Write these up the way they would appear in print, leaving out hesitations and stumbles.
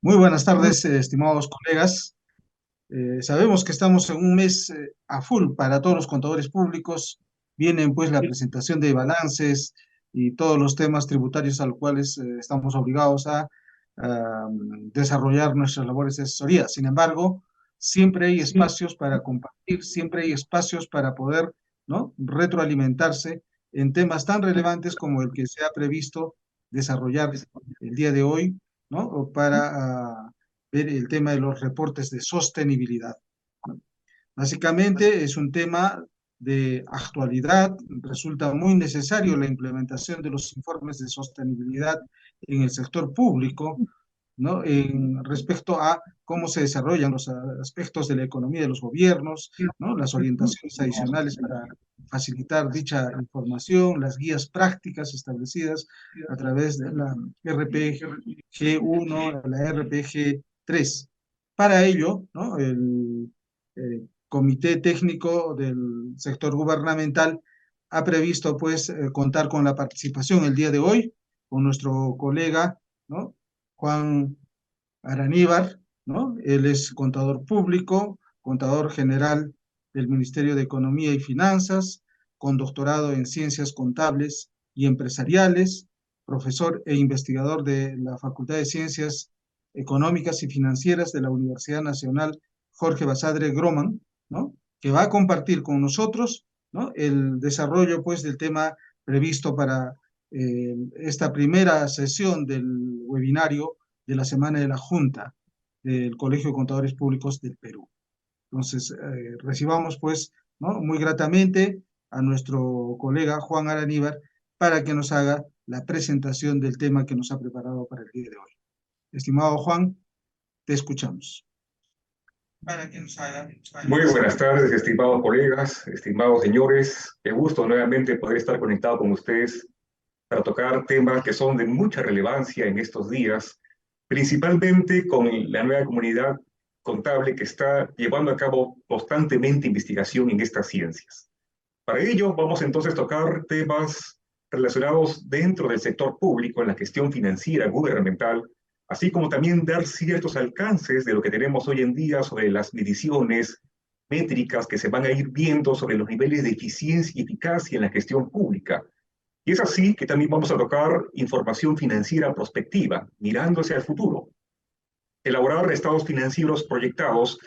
Muy buenas tardes, estimados colegas. Sabemos que estamos en un mes a full para todos los contadores públicos. Vienen pues la presentación de balances y todos los temas tributarios a los cuales estamos obligados a desarrollar nuestras labores de asesoría. Sin embargo, siempre hay espacios para compartir, siempre hay espacios para poder, ¿no?, retroalimentarse en temas tan relevantes como el que se ha previsto desarrollar el día de hoy, ¿no? O para ver el tema de los reportes de sostenibilidad, ¿no? Básicamente es un tema de actualidad, resulta muy necesario la implementación de los informes de sostenibilidad en el sector público, ¿no?, en respecto a cómo se desarrollan los aspectos de la economía de los gobiernos, ¿no?, las orientaciones adicionales para facilitar dicha información, las guías prácticas establecidas a través de la RPG-1, la RPG-3. Para ello, ¿no?, el Comité Técnico del Sector Gubernamental ha previsto pues contar con la participación el día de hoy con nuestro colega, ¿no?, Juan Araníbar, ¿no? Él es contador público, contador general del Ministerio de Economía y Finanzas, con doctorado en Ciencias Contables y Empresariales, profesor e investigador de la Facultad de Ciencias Económicas y Financieras de la Universidad Nacional Jorge Basadre Groman, ¿no?, que va a compartir con nosotros, ¿no?, el desarrollo pues del tema previsto para esta primera sesión del webinario de la Semana de la Junta del Colegio de Contadores Públicos del Perú. Entonces, recibamos pues, ¿no?, muy gratamente a nuestro colega Juan Araníbar para que nos haga la presentación del tema que nos ha preparado para el día de hoy. Estimado Juan, te escuchamos. Para que nos haga... Muy buenas tardes, estimados colegas, estimados señores. Qué gusto nuevamente poder estar conectado con ustedes para tocar temas que son de mucha relevancia en estos días, principalmente con la nueva comunidad contable que está llevando a cabo constantemente investigación en estas ciencias. Para ello, vamos entonces a tocar temas relacionados dentro del sector público, en la gestión financiera gubernamental, así como también dar ciertos alcances de lo que tenemos hoy en día sobre las mediciones, métricas que se van a ir viendo sobre los niveles de eficiencia y eficacia en la gestión pública. Y es así que también vamos a tocar información financiera prospectiva, mirando hacia el futuro. Elaborar estados financieros proyectados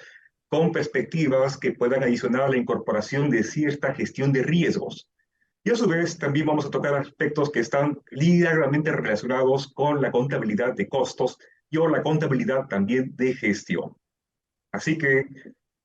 con perspectivas que puedan adicionar a la incorporación de cierta gestión de riesgos. Y a su vez también vamos a tocar aspectos que están directamente relacionados con la contabilidad de costos y o la contabilidad también de gestión. Así que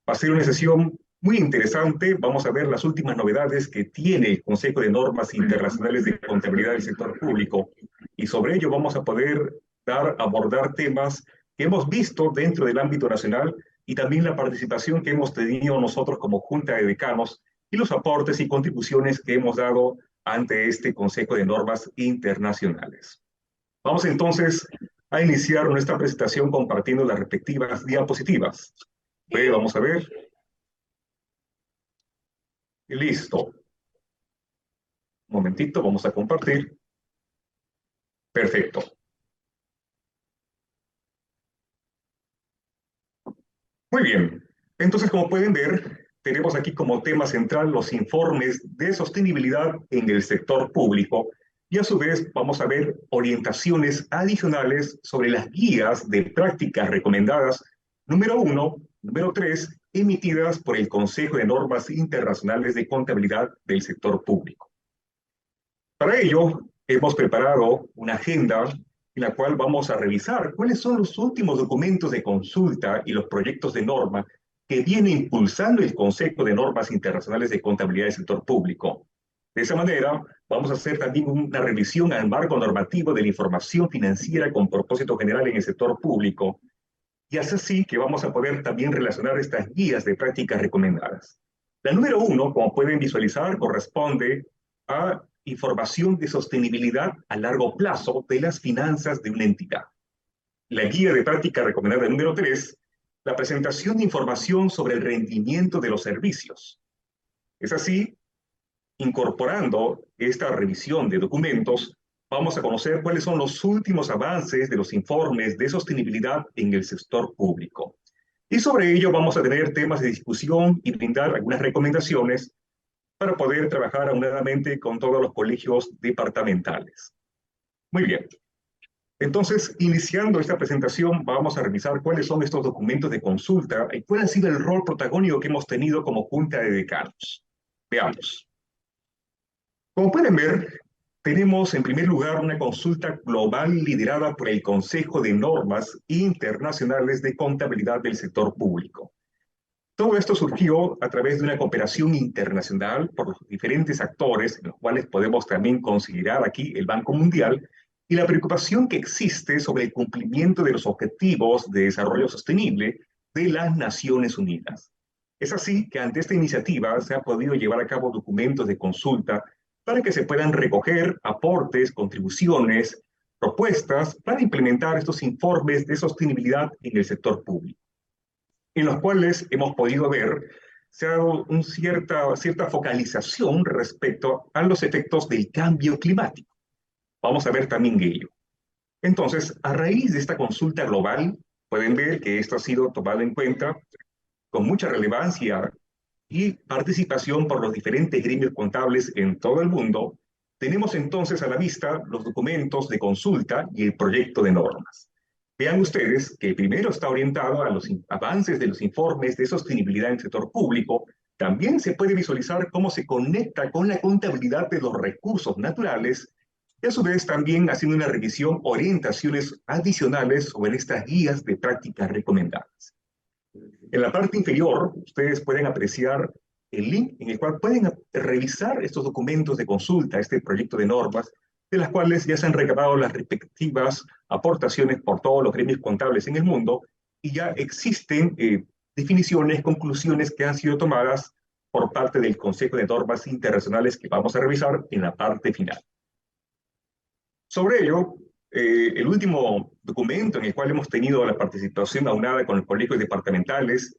va a ser una sesión muy interesante. Vamos a ver las últimas novedades que tiene el Consejo de Normas Internacionales de Contabilidad del Sector Público. Y sobre ello vamos a poder abordar temas que hemos visto dentro del ámbito nacional y también la participación que hemos tenido nosotros como Junta de Decanos y los aportes y contribuciones que hemos dado ante este Consejo de Normas Internacionales. Vamos entonces a iniciar nuestra presentación compartiendo las respectivas diapositivas. Vamos a ver. Y listo. Un momentito, vamos a compartir. Perfecto. Muy bien. Entonces, como pueden ver, tenemos aquí como tema central los informes de sostenibilidad en el sector público y a su vez vamos a ver orientaciones adicionales sobre las guías de prácticas recomendadas número 1, número 3, emitidas por el Consejo de Normas Internacionales de Contabilidad del Sector Público. Para ello, hemos preparado una agenda en la cual vamos a revisar cuáles son los últimos documentos de consulta y los proyectos de norma que viene impulsando el Consejo de Normas Internacionales de Contabilidad del Sector Público. De esa manera, vamos a hacer también una revisión al marco normativo de la información financiera con propósito general en el sector público, y es así que vamos a poder también relacionar estas guías de prácticas recomendadas. La número 1, como pueden visualizar, corresponde a información de sostenibilidad a largo plazo de las finanzas de una entidad. La guía de práctica recomendada número 3, la presentación de información sobre el rendimiento de los servicios. Es así, incorporando esta revisión de documentos, vamos a conocer cuáles son los últimos avances de los informes de sostenibilidad en el sector público. Y sobre ello vamos a tener temas de discusión y brindar algunas recomendaciones para poder trabajar aunadamente con todos los colegios departamentales. Muy bien. Entonces, iniciando esta presentación, vamos a revisar cuáles son estos documentos de consulta y cuál ha sido el rol protagónico que hemos tenido como Junta de Decanos. Veamos. Como pueden ver, tenemos en primer lugar una consulta global liderada por el Consejo de Normas Internacionales de Contabilidad del Sector Público. Todo esto surgió a través de una cooperación internacional por los diferentes actores, en los cuales podemos también considerar aquí el Banco Mundial, y la preocupación que existe sobre el cumplimiento de los objetivos de desarrollo sostenible de las Naciones Unidas. Es así que ante esta iniciativa se ha podido llevar a cabo documentos de consulta para que se puedan recoger aportes, contribuciones, propuestas para implementar estos informes de sostenibilidad en el sector público, en los cuales hemos podido ver se ha dado cierta focalización respecto a los efectos del cambio climático. Vamos a ver también ello. Entonces, a raíz de esta consulta global, pueden ver que esto ha sido tomado en cuenta con mucha relevancia y participación por los diferentes gremios contables en todo el mundo. Tenemos entonces a la vista los documentos de consulta y el proyecto de normas. Vean ustedes que primero está orientado a los avances de los informes de sostenibilidad en el sector público. También se puede visualizar cómo se conecta con la contabilidad de los recursos naturales y a su vez también haciendo una revisión, orientaciones adicionales sobre estas guías de prácticas recomendadas. En la parte inferior, ustedes pueden apreciar el link en el cual pueden revisar estos documentos de consulta, este proyecto de normas, de las cuales ya se han recabado las respectivas aportaciones por todos los gremios contables en el mundo, y ya existen definiciones, conclusiones que han sido tomadas por parte del Consejo de Normas Internacionales que vamos a revisar en la parte final. Sobre ello, el último documento en el cual hemos tenido la participación aunada con los colegios departamentales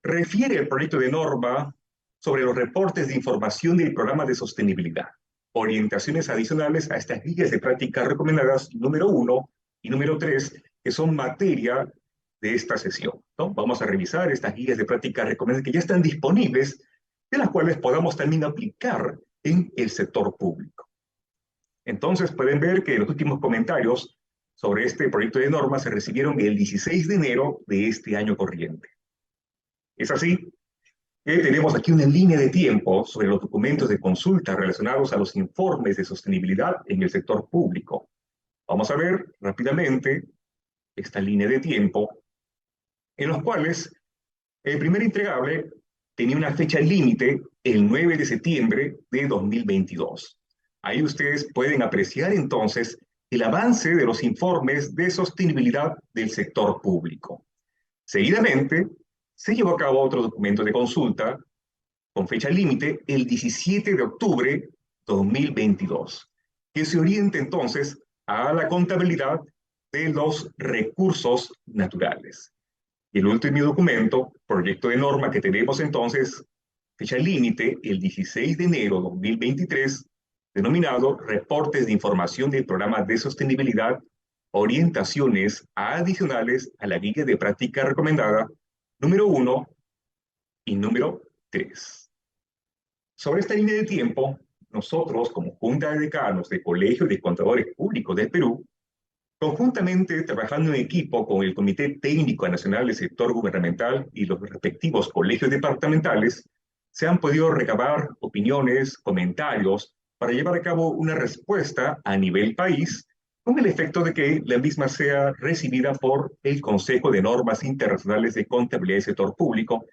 refiere al proyecto de norma sobre los reportes de información del programa de sostenibilidad, orientaciones adicionales a estas guías de prácticas recomendadas número 1 y número 3, que son materia de esta sesión, ¿no? Vamos a revisar estas guías de prácticas recomendadas que ya están disponibles, de las cuales podamos también aplicar en el sector público. Entonces pueden ver que los últimos comentarios sobre este proyecto de norma se recibieron el 16 de enero de este año corriente. Es así que tenemos aquí una línea de tiempo sobre los documentos de consulta relacionados a los informes de sostenibilidad en el sector público. Vamos a ver rápidamente esta línea de tiempo, en los cuales el primer entregable tenía una fecha límite el 9 de septiembre de 2022. Ahí ustedes pueden apreciar entonces el avance de los informes de sostenibilidad del sector público. Seguidamente, se llevó a cabo otro documento de consulta con fecha límite el 17 de octubre de 2022, que se orienta entonces a la contabilidad de los recursos naturales. Y el último documento, proyecto de norma que tenemos entonces, fecha límite el 16 de enero de 2023, denominado Reportes de Información del Programa de Sostenibilidad, orientaciones adicionales a la guía de práctica recomendada número 1 y número 3. Sobre esta línea de tiempo, nosotros, como Junta de Decanos del Colegio de Contadores Públicos del Perú, conjuntamente trabajando en equipo con el Comité Técnico Nacional del Sector Gubernamental y los respectivos colegios departamentales, se han podido recabar opiniones, comentarios, para llevar a cabo una respuesta a nivel país, con el efecto de que la misma sea recibida por el Consejo de Normas Internacionales de Contabilidad del Sector Público,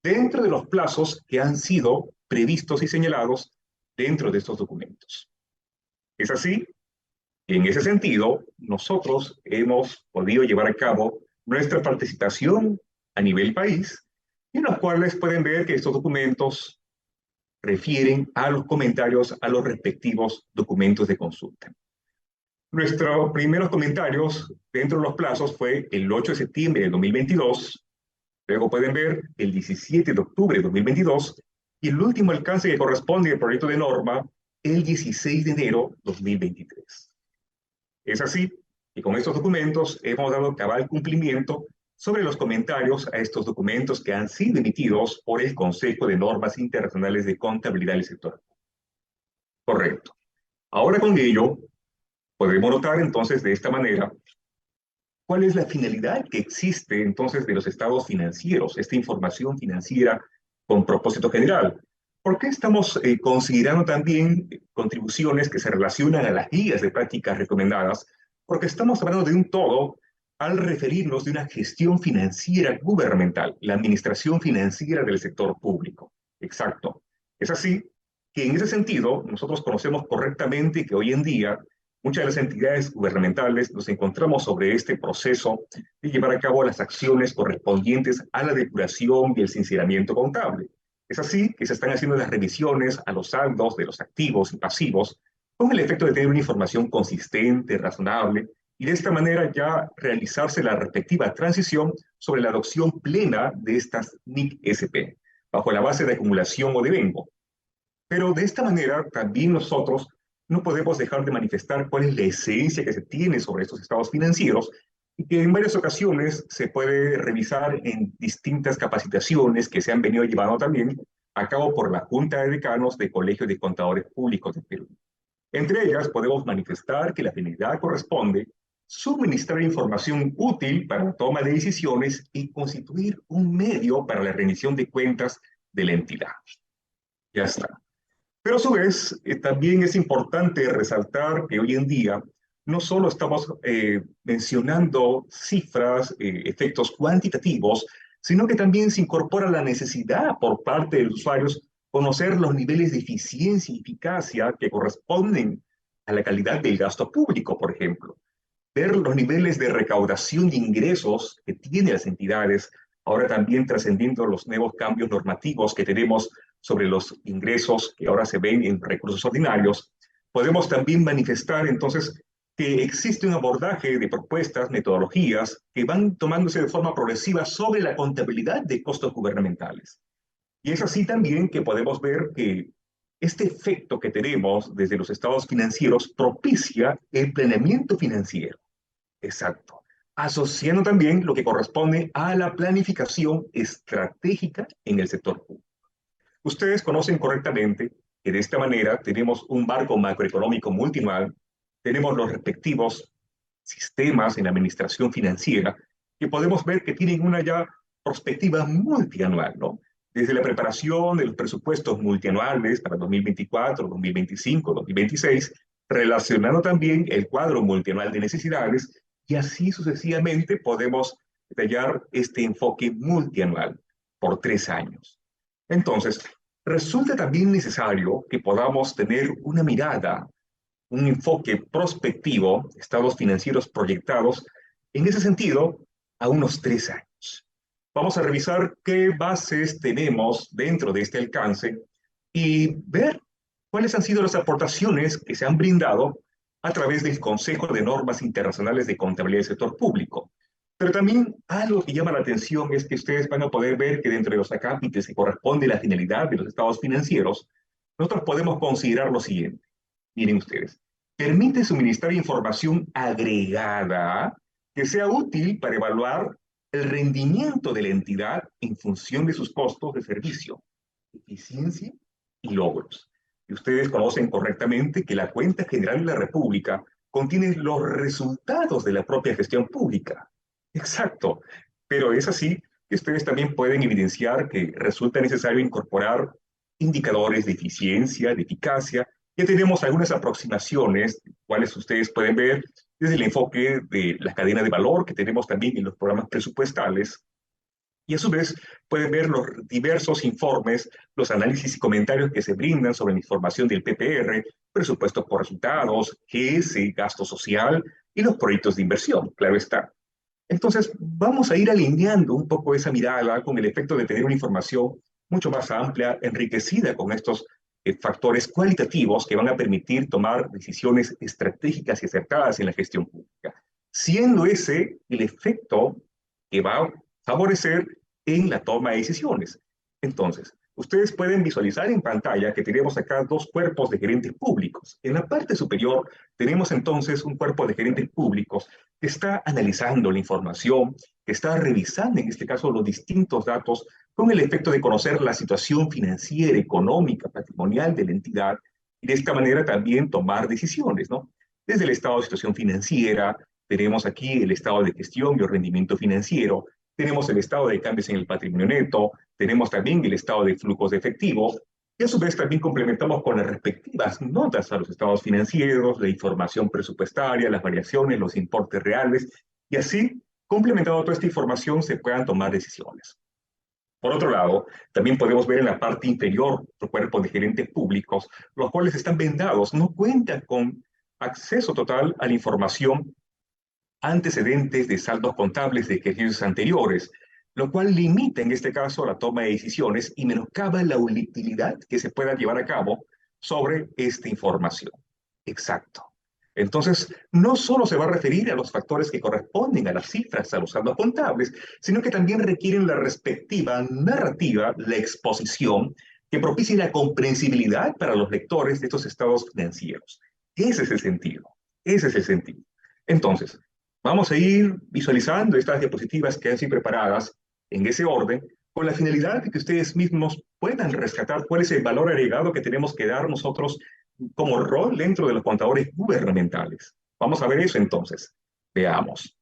dentro de los plazos que han sido previstos y señalados dentro de estos documentos. Es así, en ese sentido, nosotros hemos podido llevar a cabo nuestra participación a nivel país, en los cuales pueden ver que estos documentos refieren a los comentarios a los respectivos documentos de consulta. Nuestros primeros comentarios dentro de los plazos fue el 8 de septiembre de 2022, luego pueden ver el 17 de octubre de 2022, y el último alcance que corresponde al proyecto de norma, el 16 de enero de 2023. Es así que con estos documentos hemos dado cabal cumplimiento sobre los comentarios a estos documentos que han sido emitidos por el Consejo de Normas Internacionales de Contabilidad del Sector. Correcto. Ahora con ello, podemos notar entonces de esta manera cuál es la finalidad que existe entonces de los estados financieros, esta información financiera con propósito general. ¿Por qué estamos considerando también contribuciones que se relacionan a las guías de prácticas recomendadas? Porque estamos hablando de un todo al referirnos de una gestión financiera gubernamental, la administración financiera del sector público. Exacto. Es así que en ese sentido nosotros conocemos correctamente que hoy en día muchas de las entidades gubernamentales nos encontramos sobre este proceso de llevar a cabo las acciones correspondientes a la depuración y el sinceramiento contable. Es así que se están haciendo las revisiones a los saldos de los activos y pasivos con el efecto de tener una información consistente, razonable, y de esta manera ya realizarse la respectiva transición sobre la adopción plena de estas NIC-SP, bajo la base de acumulación o devengo. Pero de esta manera también nosotros no podemos dejar de manifestar cuál es la esencia que se tiene sobre estos estados financieros y que en varias ocasiones se puede revisar en distintas capacitaciones que se han venido llevando también a cabo por la Junta de Decanos del Colegio de Contadores Públicos de Perú. Entre ellas podemos manifestar que la finalidad corresponde suministrar información útil para la toma de decisiones y constituir un medio para la rendición de cuentas de la entidad. Ya está. Pero a su vez, también es importante resaltar que hoy en día no solo estamos mencionando cifras, efectos cuantitativos, sino que también se incorpora la necesidad por parte de los usuarios conocer los niveles de eficiencia y eficacia que corresponden a la calidad del gasto público, por ejemplo. Ver los niveles de recaudación de ingresos que tienen las entidades, ahora también trascendiendo los nuevos cambios normativos que tenemos sobre los ingresos que ahora se ven en recursos ordinarios, podemos también manifestar entonces que existe un abordaje de propuestas, metodologías que van tomándose de forma progresiva sobre la contabilidad de costos gubernamentales. Y es así también que podemos ver que este efecto que tenemos desde los estados financieros propicia el planeamiento financiero. Exacto. Asociando también lo que corresponde a la planificación estratégica en el sector público. Ustedes conocen correctamente que de esta manera tenemos un marco macroeconómico multianual, tenemos los respectivos sistemas en la administración financiera que podemos ver que tienen una ya perspectiva multianual, ¿no? Desde la preparación de los presupuestos multianuales para 2024, 2025, 2026, relacionando también el cuadro multianual de necesidades y así sucesivamente podemos detallar este enfoque multianual por 3 años. Entonces, resulta también necesario que podamos tener una mirada, un enfoque prospectivo, estados financieros proyectados, en ese sentido, a unos 3 años. Vamos a revisar qué bases tenemos dentro de este alcance y ver cuáles han sido las aportaciones que se han brindado a través del Consejo de Normas Internacionales de Contabilidad del Sector Público. Pero también algo que llama la atención es que ustedes van a poder ver que dentro de los acápites que corresponde a la finalidad de los estados financieros, nosotros podemos considerar lo siguiente. Miren ustedes, permite suministrar información agregada que sea útil para evaluar el rendimiento de la entidad en función de sus costos de servicio, eficiencia y logros. Y ustedes conocen correctamente que la Cuenta General de la República contiene los resultados de la propia gestión pública. Exacto, pero es así que ustedes también pueden evidenciar que resulta necesario incorporar indicadores de eficiencia, de eficacia. Ya tenemos algunas aproximaciones, cuales ustedes pueden ver desde el enfoque de la cadena de valor que tenemos también en los programas presupuestales. Y a su vez pueden ver los diversos informes, los análisis y comentarios que se brindan sobre la información del PPR, presupuestos por resultados, GS, gasto social y los proyectos de inversión, claro está. Entonces, vamos a ir alineando un poco esa mirada con el efecto de tener una información mucho más amplia, enriquecida con estos factores cualitativos que van a permitir tomar decisiones estratégicas y acertadas en la gestión pública, siendo ese el efecto que va a favorecer en la toma de decisiones. Entonces, ustedes pueden visualizar en pantalla que tenemos acá dos cuerpos de gerentes públicos. En la parte superior tenemos entonces un cuerpo de gerentes públicos que está analizando la información, que está revisando en este caso los distintos datos con el efecto de conocer la situación financiera, económica, patrimonial de la entidad y de esta manera también tomar decisiones, ¿no? Desde el estado de situación financiera, tenemos aquí el estado de gestión y rendimiento financiero, tenemos el estado de cambios en el patrimonio neto, tenemos también el estado de flujos de efectivo, y a su vez también complementamos con las respectivas notas a los estados financieros, la información presupuestaria, las variaciones, los importes reales, y así, complementando toda esta información, se puedan tomar decisiones. Por otro lado, también podemos ver en la parte inferior los cuerpos de gerentes públicos, los cuales están vendados, no cuentan con acceso total a la información antecedentes de saldos contables de ejercicios anteriores, lo cual limita en este caso la toma de decisiones y menoscaba la utilidad que se pueda llevar a cabo sobre esta información. Exacto. Entonces, no solo se va a referir a los factores que corresponden a las cifras, a los saldos contables, sino que también requieren la respectiva narrativa, la exposición, que propicie la comprensibilidad para los lectores de estos estados financieros. Ese es el sentido. Ese es el sentido. Entonces, vamos a ir visualizando estas diapositivas que han sido preparadas en ese orden, con la finalidad de que ustedes mismos puedan rescatar cuál es el valor agregado que tenemos que dar nosotros como rol dentro de los contadores gubernamentales. Vamos a ver eso entonces. Veamos.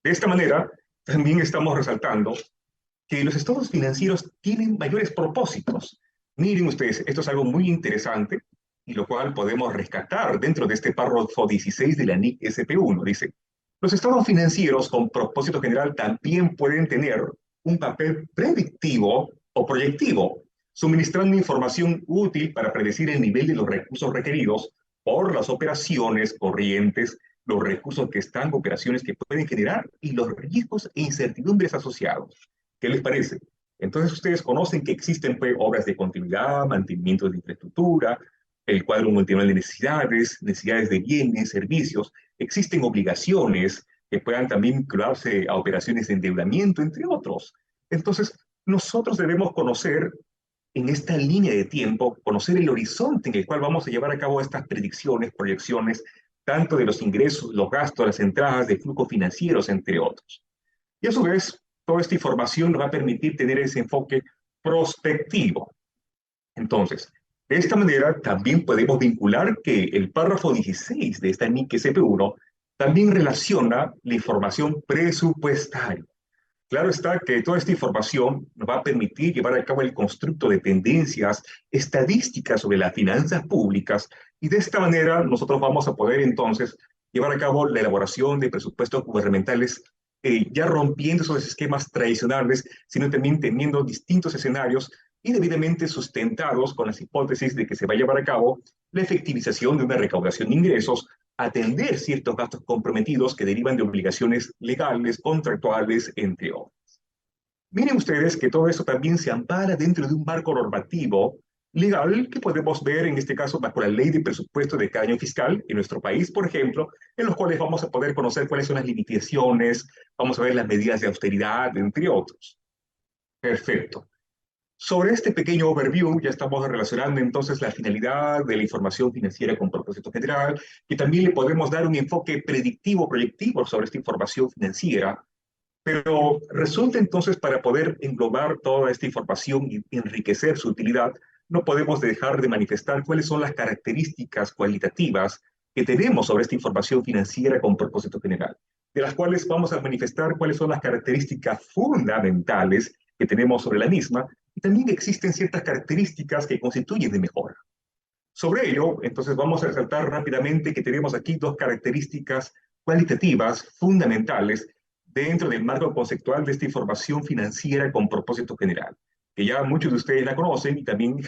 De esta manera, también estamos resaltando que los estados financieros tienen mayores propósitos. Miren ustedes, esto es algo muy interesante y lo cual podemos rescatar dentro de este párrafo 16 de la NIC SP1. Dice, los estados financieros con propósito general también pueden tener un papel predictivo o proyectivo, suministrando información útil para predecir el nivel de los recursos requeridos por las operaciones corrientes, los recursos que están, operaciones que pueden generar y los riesgos e incertidumbres asociados. ¿Qué les parece? Entonces ustedes conocen que existen pues, obras de continuidad, mantenimiento de infraestructura, el cuadro multianual de necesidades, necesidades de bienes, servicios, existen obligaciones que puedan también vincularse a operaciones de endeudamiento, entre otros. Entonces, nosotros debemos conocer en esta línea de tiempo, conocer el horizonte en el cual vamos a llevar a cabo estas predicciones, proyecciones, tanto de los ingresos, los gastos, las entradas, de flujos financieros, entre otros. Y a su vez, toda esta información nos va a permitir tener ese enfoque prospectivo. Entonces, de esta manera también podemos vincular que el párrafo 16 de esta NIC SP1 también relaciona la información presupuestaria. Claro está que toda esta información nos va a permitir llevar a cabo el constructo de tendencias estadísticas sobre las finanzas públicas y de esta manera nosotros vamos a poder entonces llevar a cabo la elaboración de presupuestos gubernamentales ya rompiendo esos esquemas tradicionales, sino también teniendo distintos escenarios y debidamente sustentados con las hipótesis de que se va a llevar a cabo la efectivización de una recaudación de ingresos, atender ciertos gastos comprometidos que derivan de obligaciones legales, contractuales, entre otros. Miren ustedes que todo eso también se ampara dentro de un marco normativo legal que podemos ver en este caso bajo la ley de presupuesto de cada año fiscal en nuestro país, por ejemplo, en los cuales vamos a poder conocer cuáles son las limitaciones, vamos a ver las medidas de austeridad, entre otros. Perfecto. Sobre este pequeño overview ya estamos relacionando entonces la finalidad de la información financiera con propósito general, que también le podemos dar un enfoque predictivo, proyectivo sobre esta información financiera, pero resulta entonces para poder englobar toda esta información y enriquecer su utilidad, no podemos dejar de manifestar cuáles son las características cualitativas que tenemos sobre esta información financiera con propósito general, de las cuales vamos a manifestar cuáles son las características fundamentales que tenemos sobre la misma, y también existen ciertas características que constituyen de mejora. Sobre ello, entonces vamos a resaltar rápidamente que tenemos aquí dos características cualitativas fundamentales dentro del marco conceptual de esta información financiera con propósito general, que ya muchos de ustedes la conocen y también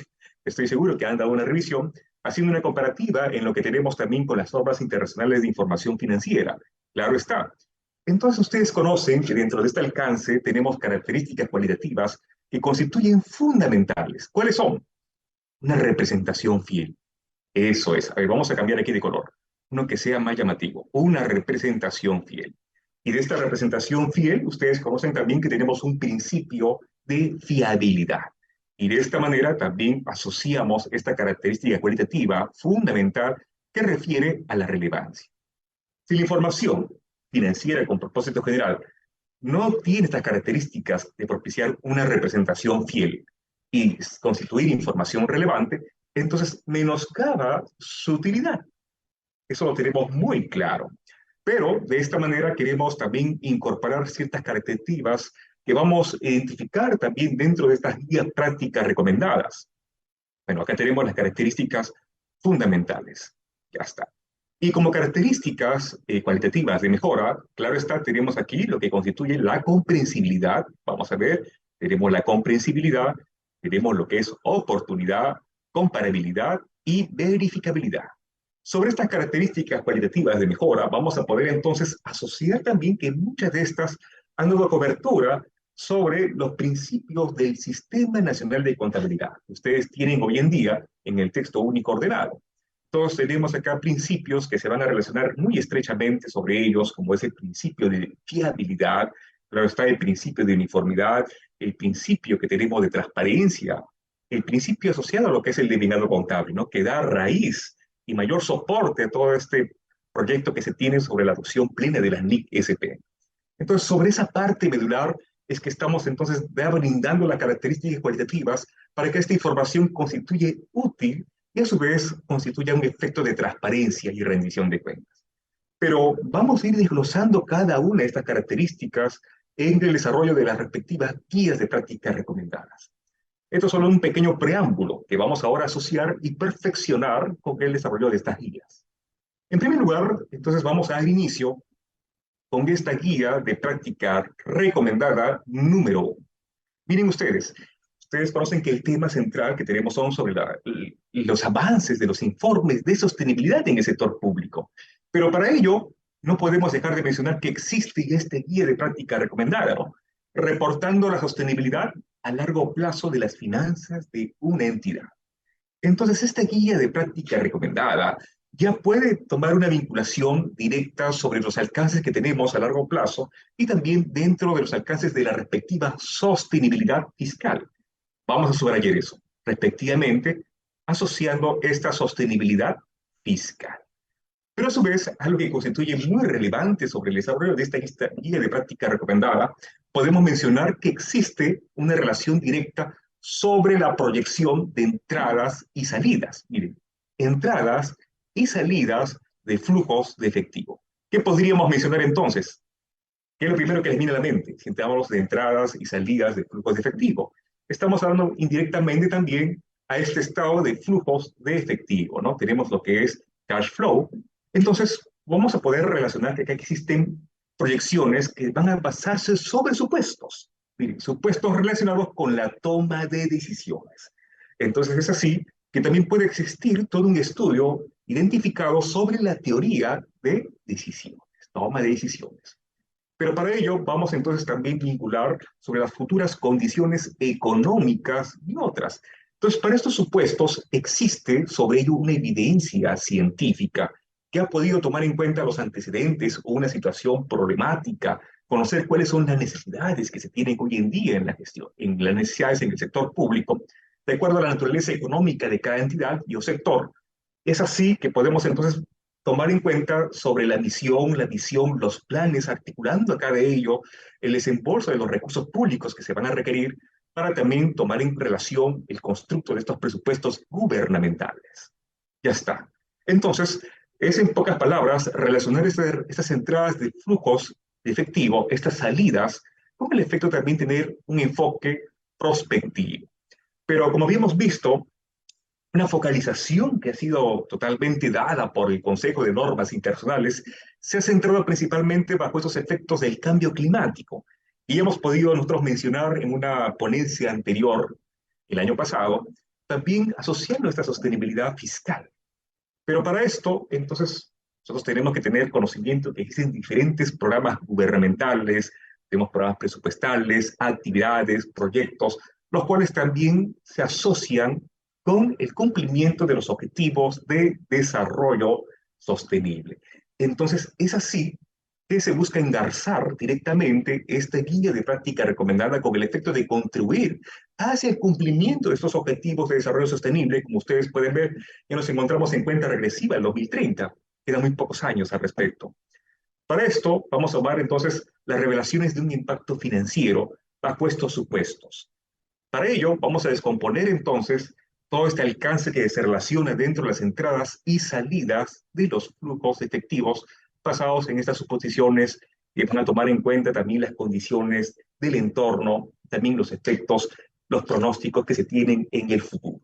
estoy seguro que han dado una revisión, haciendo una comparativa en lo que tenemos también con las normas internacionales de información financiera. Claro está. Entonces ustedes conocen que dentro de este alcance tenemos características cualitativas que constituyen fundamentales. ¿Cuáles son? Una representación fiel. Eso es. A ver, vamos a cambiar aquí de color. Uno que sea más llamativo. Una representación fiel. Y de esta representación fiel, ustedes conocen también que tenemos un principio de fiabilidad. Y de esta manera también asociamos esta característica cualitativa fundamental que refiere a la relevancia. Si la información financiera con propósito general no tiene estas características de propiciar una representación fiel y constituir información relevante, entonces menoscaba su utilidad. Eso lo tenemos muy claro. Pero de esta manera queremos también incorporar ciertas características que vamos a identificar también dentro de estas guías prácticas recomendadas. Bueno, acá tenemos las características fundamentales. Ya está. Y como características cualitativas de mejora, claro está, tenemos aquí lo que constituye la comprensibilidad. Vamos a ver, tenemos la comprensibilidad, tenemos lo que es oportunidad, comparabilidad y verificabilidad. Sobre estas características cualitativas de mejora, vamos a poder entonces asociar también que muchas de estas han dado cobertura sobre los principios del Sistema Nacional de Contabilidad que ustedes tienen hoy en día en el texto único ordenado. Todos tenemos acá principios que se van a relacionar muy estrechamente sobre ellos, como es el principio de fiabilidad, claro está el principio de uniformidad, el principio que tenemos de transparencia, el principio asociado a lo que es el denominado contable, ¿no? Que da raíz y mayor soporte a todo este proyecto que se tiene sobre la adopción plena de las NIC-SP. Entonces, sobre esa parte medular es que estamos entonces brindando las características cualitativas para que esta información constituya útil y a su vez constituya un efecto de transparencia y rendición de cuentas. Pero vamos a ir desglosando cada una de estas características en el desarrollo de las respectivas guías de prácticas recomendadas. Esto es solo un pequeño preámbulo que vamos ahora a asociar y perfeccionar con el desarrollo de estas guías. En primer lugar, entonces vamos a dar inicio con esta guía de práctica recomendada número 1. Miren ustedes conocen que el tema central que tenemos son sobre los avances de los informes de sostenibilidad en el sector público. Pero para ello, no podemos dejar de mencionar que existe esta guía de práctica recomendada, ¿no? Reportando la sostenibilidad a largo plazo de las finanzas de una entidad. Entonces, esta guía de práctica recomendada ya puede tomar una vinculación directa sobre los alcances que tenemos a largo plazo y también dentro de los alcances de la respectiva sostenibilidad fiscal. Vamos a subrayar eso, respectivamente, asociando esta sostenibilidad fiscal. Pero a su vez, algo que constituye muy relevante sobre el desarrollo de esta guía de práctica recomendada, podemos mencionar que existe una relación directa sobre la proyección de entradas y salidas. Miren, entradas y salidas de flujos de efectivo. ¿Qué podríamos mencionar entonces? ¿Qué es lo primero que les viene a la mente? Si hablamos de entradas y salidas de flujos de efectivo. Estamos hablando indirectamente también a este estado de flujos de efectivo, ¿no? Tenemos lo que es cash flow. Entonces, vamos a poder relacionar que acá existen proyecciones que van a basarse sobre supuestos. Miren, supuestos relacionados con la toma de decisiones. Entonces, es así que también puede existir todo un estudio identificado sobre la teoría de decisiones, toma de decisiones. Pero para ello vamos entonces también a vincular sobre las futuras condiciones económicas y otras. Entonces, para estos supuestos existe sobre ello una evidencia científica que ha podido tomar en cuenta los antecedentes o una situación problemática, conocer cuáles son las necesidades que se tienen hoy en día en la gestión, en las necesidades en el sector público, de acuerdo a la naturaleza económica de cada entidad y o sector. Es así que podemos entonces tomar en cuenta sobre la visión, los planes, articulando acá de ello el desembolso de los recursos públicos que se van a requerir para también tomar en relación el constructo de estos presupuestos gubernamentales. Ya está. Entonces, es en pocas palabras relacionar estas entradas de flujos de efectivo, estas salidas, con el efecto de también tener un enfoque prospectivo. Pero como habíamos visto, una focalización que ha sido totalmente dada por el Consejo de Normas Internacionales se ha centrado principalmente bajo esos efectos del cambio climático. Y hemos podido nosotros mencionar en una ponencia anterior, el año pasado, también asociando esta sostenibilidad fiscal. Pero para esto, entonces, nosotros tenemos que tener conocimiento que existen diferentes programas gubernamentales, tenemos programas presupuestales, actividades, proyectos, los cuales también se asocian con el cumplimiento de los objetivos de desarrollo sostenible. Entonces, es así que se busca engarzar directamente esta guía de práctica recomendada con el efecto de contribuir hacia el cumplimiento de estos objetivos de desarrollo sostenible. Como ustedes pueden ver, ya nos encontramos en cuenta regresiva el 2030. Quedan muy pocos años al respecto. Para esto, vamos a ver entonces las revelaciones de un impacto financiero bajo estos supuestos. Para ello, vamos a descomponer entonces todo este alcance que se relaciona dentro de las entradas y salidas de los flujos efectivos basados en estas suposiciones que van a tomar en cuenta también las condiciones del entorno, también los efectos, los pronósticos que se tienen en el futuro.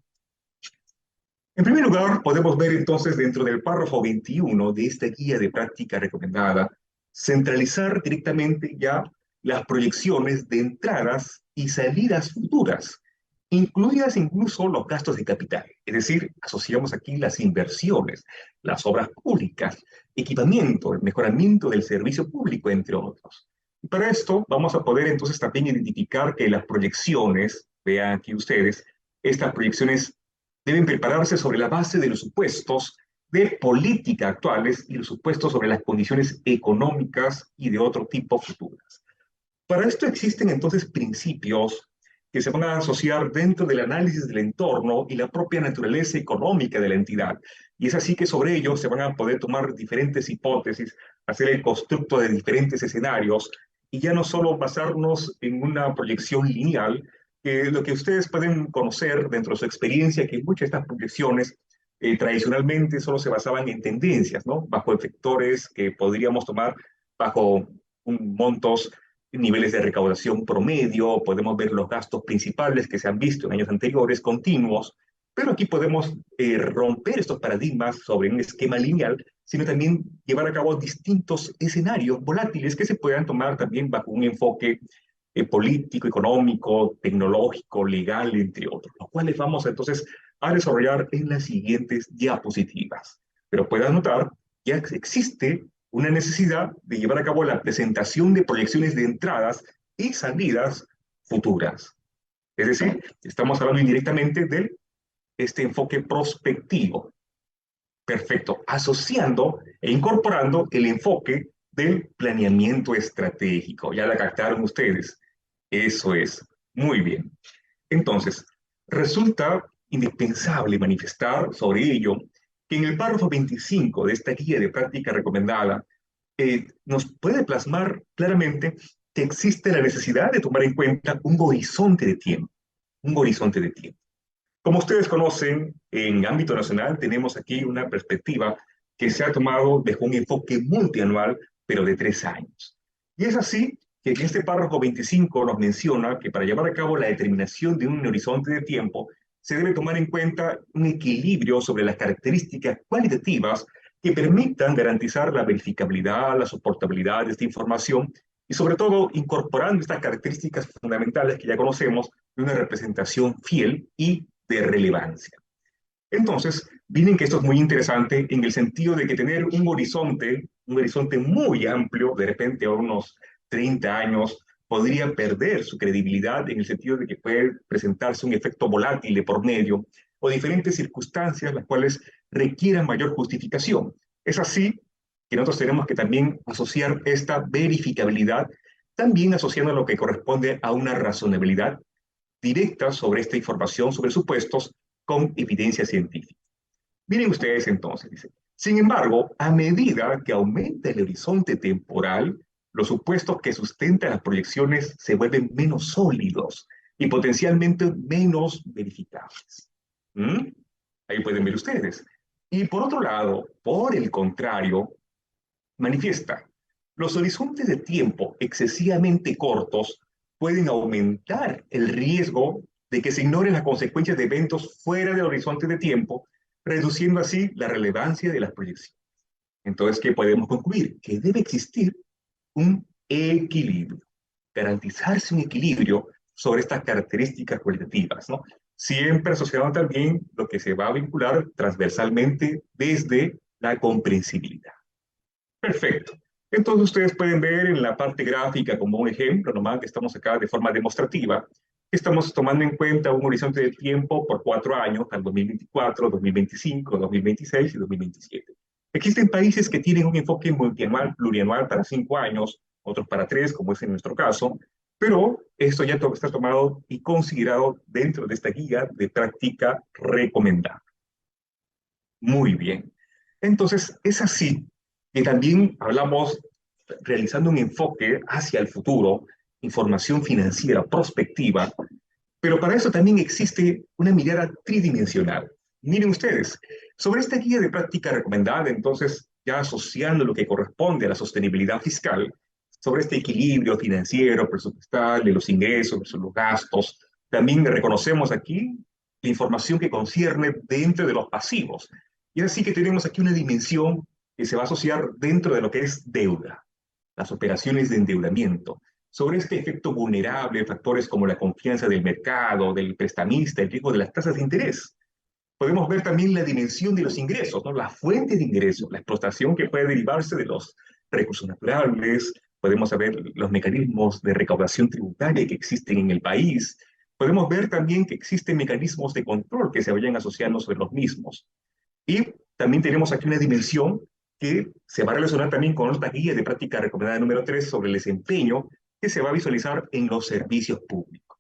En primer lugar, podemos ver entonces dentro del párrafo 21 de esta guía de práctica recomendada, centralizar directamente ya las proyecciones de entradas y salidas futuras, incluidas incluso los gastos de capital. Es decir, asociamos aquí las inversiones, las obras públicas, equipamiento, el mejoramiento del servicio público, entre otros. Y para esto vamos a poder entonces también identificar que las proyecciones, vean aquí ustedes, estas proyecciones deben prepararse sobre la base de los supuestos de política actuales y los supuestos sobre las condiciones económicas y de otro tipo futuras. Para esto existen entonces principios que se van a asociar dentro del análisis del entorno y la propia naturaleza económica de la entidad. Y es así que sobre ellos se van a poder tomar diferentes hipótesis, hacer el constructo de diferentes escenarios y ya no solo basarnos en una proyección lineal, que lo que ustedes pueden conocer dentro de su experiencia, que muchas de estas proyecciones tradicionalmente solo se basaban en tendencias, ¿no? Bajo efectores que podríamos tomar bajo montos, niveles de recaudación promedio, podemos ver los gastos principales que se han visto en años anteriores, continuos, pero aquí podemos romper estos paradigmas sobre un esquema lineal, sino también llevar a cabo distintos escenarios volátiles que se puedan tomar también bajo un enfoque político, económico, tecnológico, legal, entre otros, los cuales vamos entonces a desarrollar en las siguientes diapositivas. Pero puedan notar, ya existe una necesidad de llevar a cabo la presentación de proyecciones de entradas y salidas futuras. Es decir, estamos hablando indirectamente de este enfoque prospectivo. Perfecto, asociando e incorporando el enfoque del planeamiento estratégico. Ya la captaron ustedes. Eso es. Muy bien. Entonces, resulta indispensable manifestar sobre ello que en el párrafo 25 de esta guía de práctica recomendada nos puede plasmar claramente que existe la necesidad de tomar en cuenta un horizonte de tiempo, un horizonte de tiempo. Como ustedes conocen, en ámbito nacional tenemos aquí una perspectiva que se ha tomado desde un enfoque multianual, pero de 3 años. Y es así que en este párrafo 25 nos menciona que para llevar a cabo la determinación de un horizonte de tiempo, se debe tomar en cuenta un equilibrio sobre las características cualitativas que permitan garantizar la verificabilidad, la soportabilidad de esta información y sobre todo incorporando estas características fundamentales que ya conocemos de una representación fiel y de relevancia. Entonces, miren que esto es muy interesante en el sentido de que tener un horizonte muy amplio, de repente a unos 30 años, podría perder su credibilidad en el sentido de que puede presentarse un efecto volátil de por medio o diferentes circunstancias las cuales requieran mayor justificación. Es así que nosotros tenemos que también asociar esta verificabilidad, también asociando lo que corresponde a una razonabilidad directa sobre esta información, sobre supuestos con evidencia científica. Miren ustedes entonces, dice, sin embargo, a medida que aumenta el horizonte temporal, los supuestos que sustentan las proyecciones se vuelven menos sólidos y potencialmente menos verificables. ¿Mm? Ahí pueden ver ustedes. Y por otro lado, por el contrario, manifiesta, los horizontes de tiempo excesivamente cortos pueden aumentar el riesgo de que se ignoren las consecuencias de eventos fuera del horizonte de tiempo, reduciendo así la relevancia de las proyecciones. Entonces, ¿qué podemos concluir? Que debe existir un equilibrio, garantizarse un equilibrio sobre estas características cualitativas, ¿no? Siempre asociado también lo que se va a vincular transversalmente desde la comprensibilidad. Perfecto. Entonces ustedes pueden ver en la parte gráfica como un ejemplo, nomás que estamos acá de forma demostrativa, que estamos tomando en cuenta un horizonte de tiempo por 4 años, al 2024, 2025, 2026 y 2027. Existen países que tienen un enfoque multianual, plurianual para 5 años, otros para 3, como es en nuestro caso, pero esto ya está tomado y considerado dentro de esta guía de práctica recomendada. Muy bien. Entonces, es así que también hablamos realizando un enfoque hacia el futuro, información financiera prospectiva, pero para eso también existe una mirada tridimensional. Miren ustedes, sobre esta guía de práctica recomendada, entonces, ya asociando lo que corresponde a la sostenibilidad fiscal, sobre este equilibrio financiero, presupuestal, de los ingresos versus los gastos, también reconocemos aquí la información que concierne dentro de los pasivos. Y así que tenemos aquí una dimensión que se va a asociar dentro de lo que es deuda, las operaciones de endeudamiento. Sobre este efecto vulnerable, factores como la confianza del mercado, del prestamista, el riesgo de las tasas de interés. Podemos ver también la dimensión de los ingresos, ¿no? La fuente de ingresos, la explotación que puede derivarse de los recursos naturales. Podemos saber los mecanismos de recaudación tributaria que existen en el país. Podemos ver también que existen mecanismos de control que se vayan asociando sobre los mismos. Y también tenemos aquí una dimensión que se va a relacionar también con nuestra guía de práctica recomendada número 3 sobre el desempeño que se va a visualizar en los servicios públicos.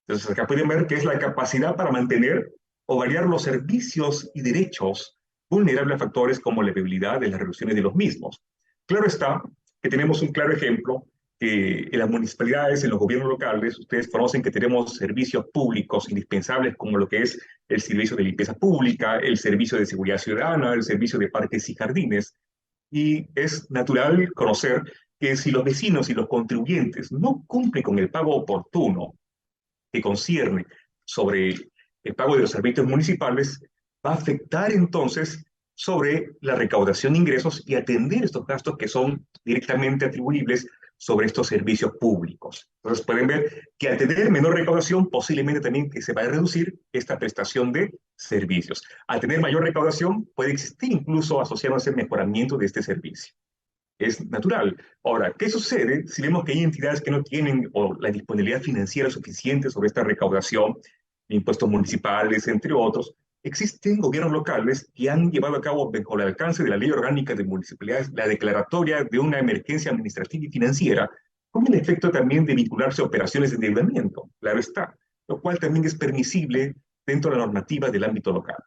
Entonces, acá pueden ver que es la capacidad para mantener o variar los servicios y derechos vulnerables a factores como la viabilidad de las reducciones de los mismos. Claro está que tenemos un claro ejemplo que en las municipalidades, en los gobiernos locales, ustedes conocen que tenemos servicios públicos indispensables como lo que es el servicio de limpieza pública, el servicio de seguridad ciudadana, el servicio de parques y jardines. Y es natural conocer que si los vecinos y los contribuyentes no cumplen con el pago oportuno que concierne sobre el pago de los servicios municipales, va a afectar entonces sobre la recaudación de ingresos y atender estos gastos que son directamente atribuibles sobre estos servicios públicos. Entonces pueden ver que al tener menor recaudación, posiblemente también que se va a reducir esta prestación de servicios. Al tener mayor recaudación, puede existir incluso asociándose al mejoramiento de este servicio. Es natural. Ahora, ¿qué sucede si vemos que hay entidades que no tienen o la disponibilidad financiera suficiente sobre esta recaudación, impuestos municipales, entre otros? Existen gobiernos locales que han llevado a cabo, bajo el alcance de la Ley Orgánica de Municipalidades, la declaratoria de una emergencia administrativa y financiera, con el efecto también de vincularse a operaciones de endeudamiento, claro está, lo cual también es permisible dentro de la normativa del ámbito local.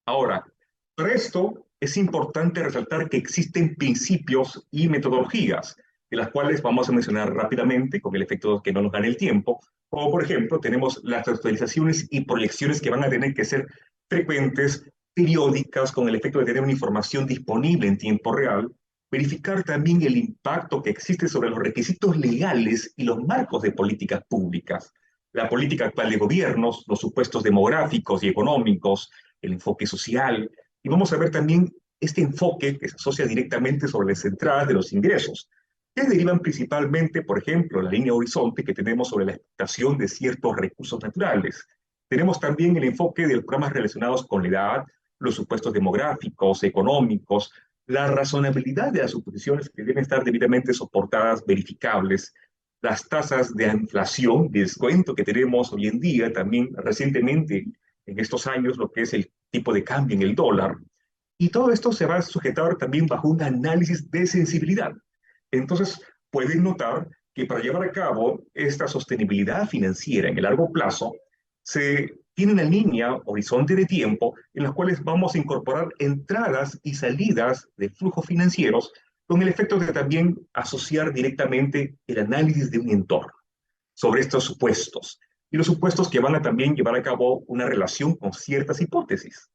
Ahora, para esto es importante resaltar que existen principios y metodologías, de las cuales vamos a mencionar rápidamente, con el efecto de que no nos gane el tiempo, como por ejemplo tenemos las actualizaciones y proyecciones que van a tener que ser frecuentes, periódicas, con el efecto de tener una información disponible en tiempo real, verificar también el impacto que existe sobre los requisitos legales y los marcos de políticas públicas, la política actual de gobiernos, los supuestos demográficos y económicos, el enfoque social, y vamos a ver también este enfoque que se asocia directamente sobre las entradas de los ingresos, que derivan principalmente, por ejemplo, la línea horizonte que tenemos sobre la explotación de ciertos recursos naturales. Tenemos también el enfoque de los programas relacionados con la edad, los supuestos demográficos, económicos, la razonabilidad de las suposiciones que deben estar debidamente soportadas, verificables, las tasas de inflación, de descuento que tenemos hoy en día, también recientemente en estos años, lo que es el tipo de cambio en el dólar. Y todo esto se va a sujetar también bajo un análisis de sensibilidad. Entonces, pueden notar que para llevar a cabo esta sostenibilidad financiera en el largo plazo, se tiene una línea, horizonte de tiempo, en las cuales vamos a incorporar entradas y salidas de flujos financieros con el efecto de también asociar directamente el análisis de un entorno sobre estos supuestos y los supuestos que van a también llevar a cabo una relación con ciertas hipótesis.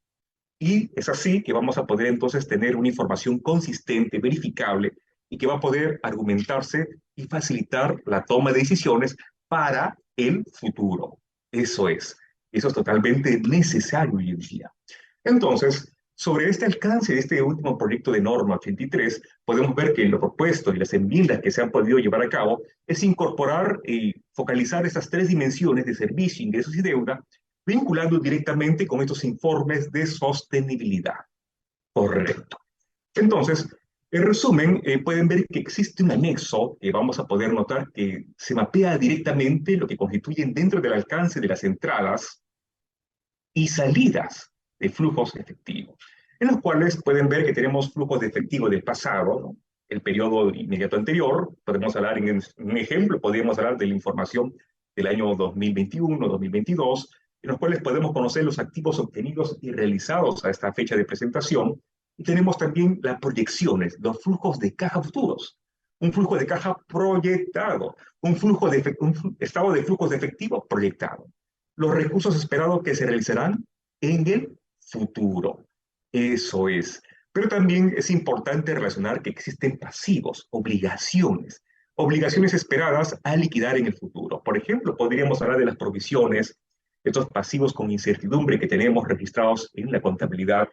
Y es así que vamos a poder entonces tener una información consistente, verificable, y que va a poder argumentarse y facilitar la toma de decisiones para el futuro. Eso es totalmente necesario hoy en día. Entonces, sobre este alcance de este último proyecto de norma 83, podemos ver que lo propuesto y las enmiendas que se han podido llevar a cabo es incorporar y focalizar esas tres dimensiones de servicio, ingresos y deuda, vinculando directamente con estos informes de sostenibilidad. Correcto. Entonces, en resumen, pueden ver que existe un anexo que vamos a poder notar que se mapea directamente lo que constituyen dentro del alcance de las entradas y salidas de flujos efectivos. en los cuales pueden ver que tenemos flujos de efectivo del pasado, ¿no? El periodo inmediato anterior, podemos hablar en un ejemplo, podríamos hablar de la información del año 2021, 2022, en los cuales podemos conocer los activos obtenidos y realizados a esta fecha de presentación, y tenemos también las proyecciones, los flujos de caja futuros, un flujo de caja proyectado, un estado de flujos de efectivo proyectado, los recursos esperados que se realizarán en el futuro. Eso es. Pero también es importante relacionar que existen pasivos, obligaciones, obligaciones esperadas a liquidar en el futuro. Por ejemplo, podríamos hablar de las provisiones, estos pasivos con incertidumbre que tenemos registrados en la contabilidad.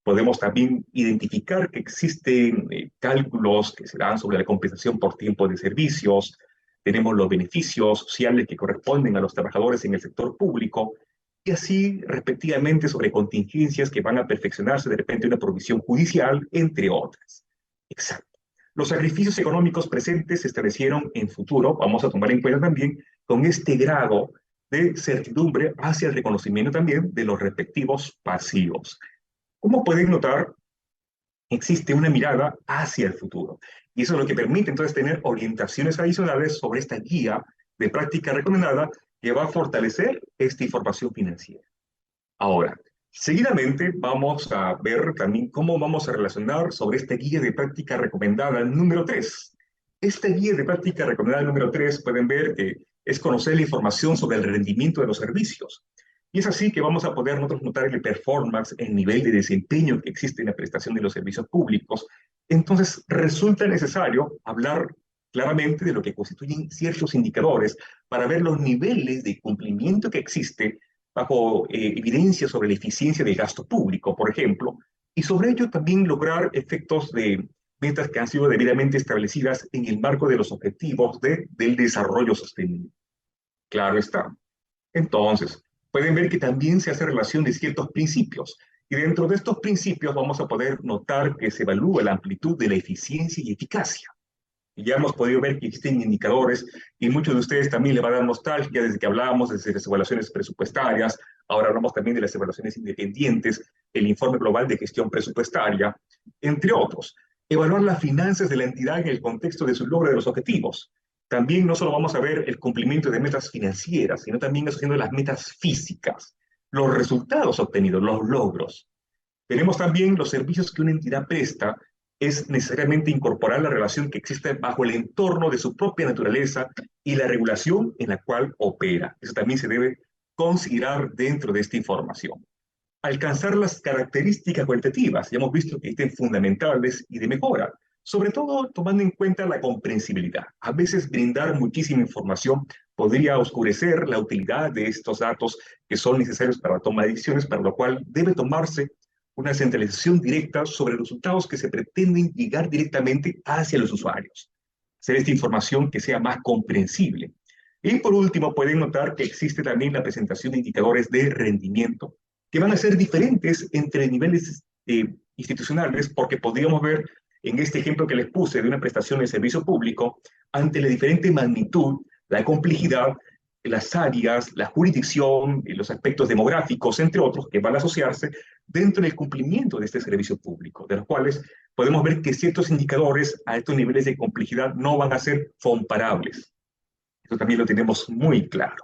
Podemos también identificar que existen cálculos que se dan sobre la compensación por tiempo de servicios. Tenemos los beneficios sociales que corresponden a los trabajadores en el sector público y así respectivamente sobre contingencias que van a perfeccionarse de repente una provisión judicial, entre otras. Exacto. Los sacrificios económicos presentes se establecieron en futuro, vamos a tomar en cuenta también, con este grado de certidumbre hacia el reconocimiento también de los respectivos pasivos. Como pueden notar, existe una mirada hacia el futuro. Y eso es lo que permite entonces tener orientaciones adicionales sobre esta guía de práctica recomendada que va a fortalecer esta información financiera. Ahora, seguidamente vamos a ver también cómo vamos a relacionar sobre esta guía de práctica recomendada número 3. Esta guía de práctica recomendada número 3 pueden ver que es conocer la información sobre el rendimiento de los servicios. Y es así que vamos a poder nosotros notar el performance, el nivel de desempeño que existe en la prestación de los servicios públicos. Entonces, resulta necesario hablar claramente de lo que constituyen ciertos indicadores para ver los niveles de cumplimiento que existe bajo evidencia sobre la eficiencia del gasto público, por ejemplo, y sobre ello también lograr efectos de metas que han sido debidamente establecidas en el marco de los objetivos del desarrollo sostenible. Claro está. Entonces, pueden ver que también se hace relación de ciertos principios, y dentro de estos principios vamos a poder notar que se evalúa la amplitud de la eficiencia y eficacia. Y ya hemos podido ver que existen indicadores y muchos de ustedes también le va a dar nostalgia desde que hablábamos de las evaluaciones presupuestarias, ahora hablamos también de las evaluaciones independientes, el informe global de gestión presupuestaria, entre otros. Evaluar las finanzas de la entidad en el contexto de su logro de los objetivos. También no solo vamos a ver el cumplimiento de metas financieras, sino también asociando las metas físicas, los resultados obtenidos, los logros. Tenemos también los servicios que una entidad presta, es necesariamente incorporar la relación que existe bajo el entorno de su propia naturaleza y la regulación en la cual opera. Eso también se debe considerar dentro de esta información. Alcanzar las características cualitativas, ya hemos visto que existen fundamentales y de mejora, sobre todo tomando en cuenta la comprensibilidad. A veces brindar muchísima información podría oscurecer la utilidad de estos datos que son necesarios para la toma de decisiones, para lo cual debe tomarse una centralización directa sobre los resultados que se pretenden llegar directamente hacia los usuarios. Hacer esta información que sea más comprensible. Y por último, pueden notar que existe también la presentación de indicadores de rendimiento que van a ser diferentes entre niveles institucionales, porque podríamos ver en este ejemplo que les puse de una prestación de servicio público, ante la diferente magnitud, la complejidad, las áreas, la jurisdicción, y los aspectos demográficos, entre otros, que van a asociarse dentro del cumplimiento de este servicio público, de los cuales podemos ver que ciertos indicadores a estos niveles de complejidad no van a ser comparables. Eso también lo tenemos muy claro.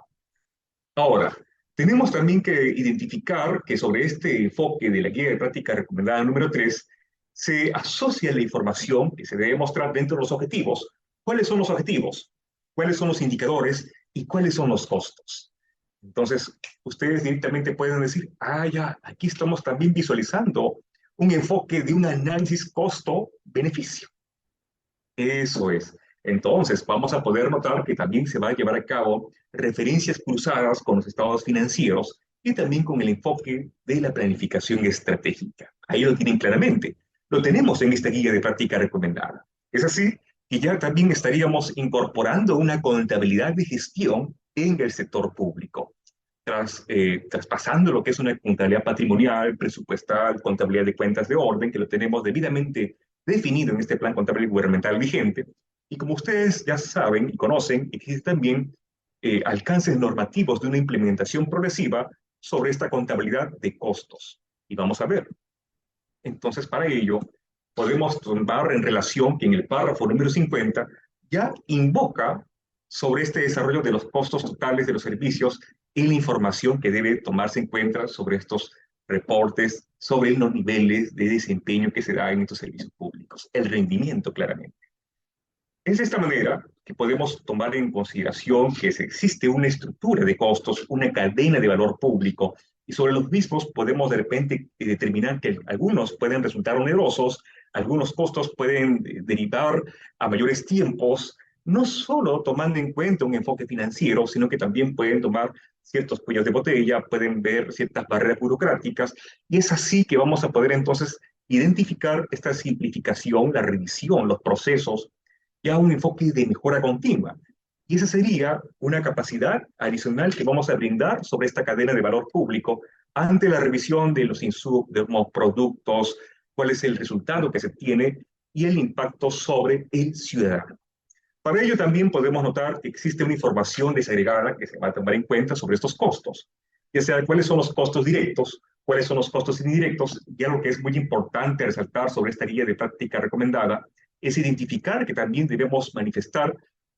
Ahora, tenemos también que identificar que sobre este enfoque de la guía de práctica recomendada número 3 se asocia la información que se debe mostrar dentro de los objetivos. ¿Cuáles son los objetivos? ¿Cuáles son los indicadores? ¿Y cuáles son los costos? Entonces, ustedes directamente pueden decir, ya, aquí estamos también visualizando un enfoque de un análisis costo-beneficio. Eso es. Entonces, vamos a poder notar que también se va a llevar a cabo referencias cruzadas con los estados financieros y también con el enfoque de la planificación estratégica. Ahí lo tienen claramente. Lo tenemos en esta guía de práctica recomendada. Es así que ya también estaríamos incorporando una contabilidad de gestión en el sector público, traspasando lo que es una contabilidad patrimonial, presupuestal, contabilidad de cuentas de orden, que lo tenemos debidamente definido en este plan contable gubernamental vigente. Y como ustedes ya saben y conocen, existen también alcances normativos de una implementación progresiva sobre esta contabilidad de costos. Y vamos a ver. Entonces, para ello, podemos tomar en relación que en el párrafo número 50 ya invoca sobre este desarrollo de los costos totales de los servicios y la información que debe tomarse en cuenta sobre estos reportes, sobre los niveles de desempeño que se da en estos servicios públicos, el rendimiento claramente. Es de esta manera que podemos tomar en consideración que existe una estructura de costos, una cadena de valor público, y sobre los mismos podemos de repente determinar que algunos pueden resultar onerosos, algunos costos pueden derivar a mayores tiempos, no solo tomando en cuenta un enfoque financiero, sino que también pueden tomar ciertos cuellos de botella, pueden ver ciertas barreras burocráticas, y es así que vamos a poder entonces identificar esta simplificación, la revisión, los procesos, ya un enfoque de mejora continua. Y esa sería una capacidad adicional que vamos a brindar sobre esta cadena de valor público ante la revisión de los insumos, de los productos, cuál es el resultado que se tiene y el impacto sobre el ciudadano. Para ello también podemos notar que existe una información desagregada que se va a tomar en cuenta sobre estos costos, ya sea cuáles son los costos directos, cuáles son los costos indirectos, y algo que es muy importante resaltar sobre esta guía de práctica recomendada es identificar que también debemos manifestar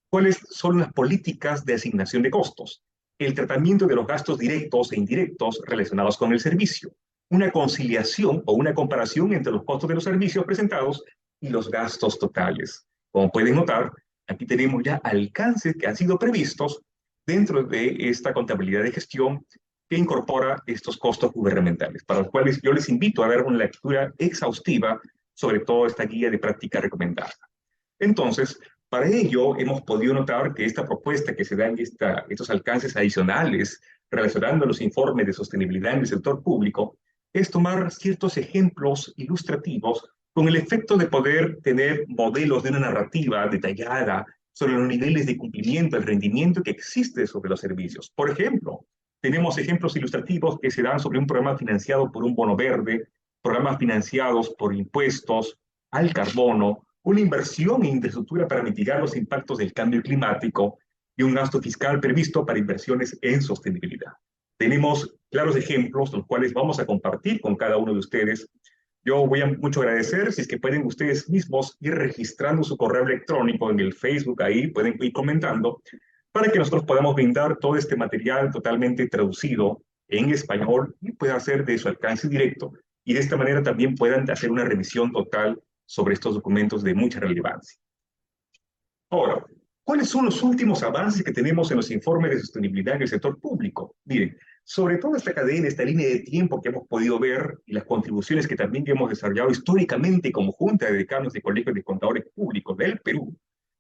cuáles son las políticas de asignación de costos, el tratamiento de los gastos directos e indirectos relacionados con el servicio, una conciliación o una comparación entre los costos de los servicios presentados y los gastos totales. Como pueden notar, aquí tenemos ya alcances que han sido previstos dentro de esta contabilidad de gestión que incorpora estos costos gubernamentales, para los cuales yo les invito a dar una lectura exhaustiva sobre toda esta guía de práctica recomendada. Entonces, para ello hemos podido notar que esta propuesta que se da en estos alcances adicionales relacionando los informes de sostenibilidad en el sector público es tomar ciertos ejemplos ilustrativos con el efecto de poder tener modelos de una narrativa detallada sobre los niveles de cumplimiento, el rendimiento que existe sobre los servicios. Por ejemplo, tenemos ejemplos ilustrativos que se dan sobre un programa financiado por un bono verde, programas financiados por impuestos al carbono, una inversión en infraestructura para mitigar los impactos del cambio climático y un gasto fiscal previsto para inversiones en sostenibilidad. Tenemos claros ejemplos, los cuales vamos a compartir con cada uno de ustedes. Yo voy a mucho agradecer si es que pueden ustedes mismos ir registrando su correo electrónico en el Facebook, ahí pueden ir comentando, para que nosotros podamos brindar todo este material totalmente traducido en español y pueda ser de su alcance directo, y de esta manera también puedan hacer una revisión total sobre estos documentos de mucha relevancia. Ahora, ¿cuáles son los últimos avances que tenemos en los informes de sostenibilidad en el sector público? Miren, sobre toda esta cadena, esta línea de tiempo que hemos podido ver y las contribuciones que también hemos desarrollado históricamente como Junta de Decanos de Colegios de Contadores Públicos del Perú,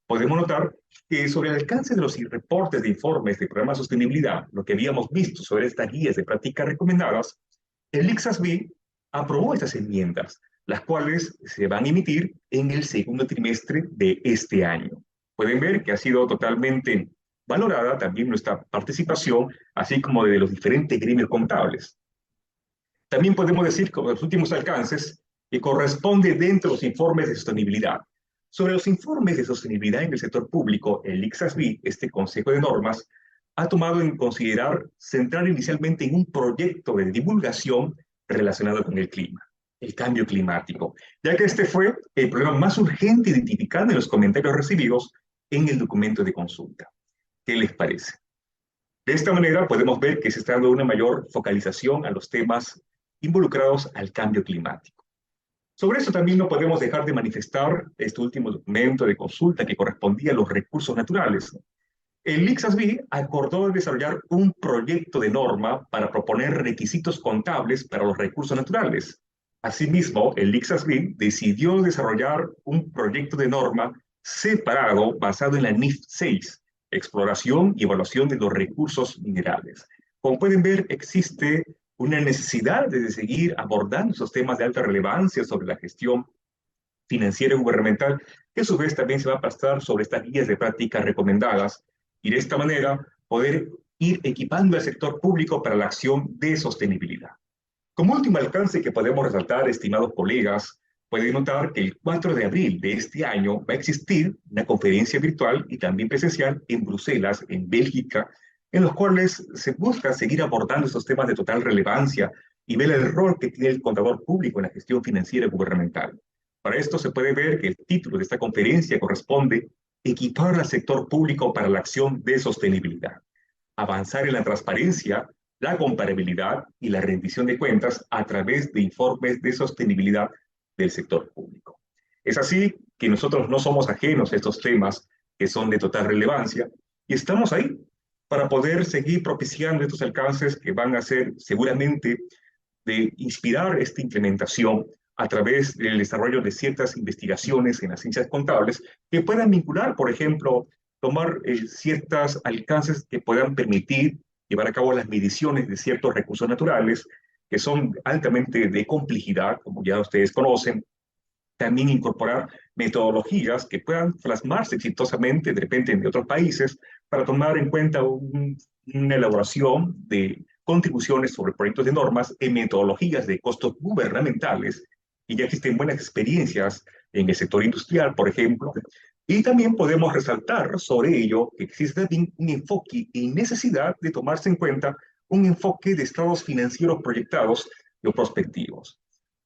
podemos notar que sobre el alcance de los reportes de informes de programa de sostenibilidad, lo que habíamos visto sobre estas guías de prácticas recomendadas, el ICSASB aprobó estas enmiendas, las cuales se van a emitir en el segundo trimestre de este año. Pueden ver que ha sido totalmente valorada también nuestra participación, así como de los diferentes gremios contables. También podemos decir que los últimos alcances que corresponde dentro de los informes de sostenibilidad. Sobre los informes de sostenibilidad en el sector público, el ICSASB, este Consejo de Normas, ha tomado en considerar centrar inicialmente en un proyecto de divulgación relacionado con el clima, el cambio climático, ya que este fue el problema más urgente identificado en los comentarios recibidos en el documento de consulta. ¿Qué les parece? De esta manera podemos ver que se está dando una mayor focalización a los temas involucrados al cambio climático. Sobre eso también no podemos dejar de manifestar este último documento de consulta que correspondía a los recursos naturales. El ICSASB acordó desarrollar un proyecto de norma para proponer requisitos contables para los recursos naturales. Asimismo, el ICSASB decidió desarrollar un proyecto de norma separado basado en la NIF 6, exploración y evaluación de los recursos minerales. Como pueden ver, existe una necesidad de seguir abordando esos temas de alta relevancia sobre la gestión financiera y gubernamental, que a su vez también se va a pasar sobre estas guías de prácticas recomendadas, y de esta manera poder ir equipando al sector público para la acción de sostenibilidad. Como último alcance que podemos resaltar, estimados colegas, pueden notar que el 4 de abril de este año va a existir una conferencia virtual y también presencial en Bruselas, en Bélgica, en los cuales se busca seguir abordando estos temas de total relevancia y ver el rol que tiene el contador público en la gestión financiera gubernamental. Para esto se puede ver que el título de esta conferencia corresponde Equipar al sector público para la acción de sostenibilidad, avanzar en la transparencia, la comparabilidad y la rendición de cuentas a través de informes de sostenibilidad del sector público. Es así que nosotros no somos ajenos a estos temas que son de total relevancia y estamos ahí para poder seguir propiciando estos alcances que van a ser seguramente de inspirar esta implementación a través del desarrollo de ciertas investigaciones en las ciencias contables que puedan vincular, por ejemplo, tomar ciertos alcances que puedan permitir llevar a cabo las mediciones de ciertos recursos naturales que son altamente de complejidad, como ya ustedes conocen, también incorporar metodologías que puedan plasmarse exitosamente de repente en otros países para tomar en cuenta una elaboración de contribuciones sobre proyectos de normas en metodologías de costos gubernamentales, y ya existen buenas experiencias en el sector industrial, por ejemplo, y también podemos resaltar sobre ello que existe también un enfoque y necesidad de tomarse en cuenta un enfoque de estados financieros proyectados o prospectivos.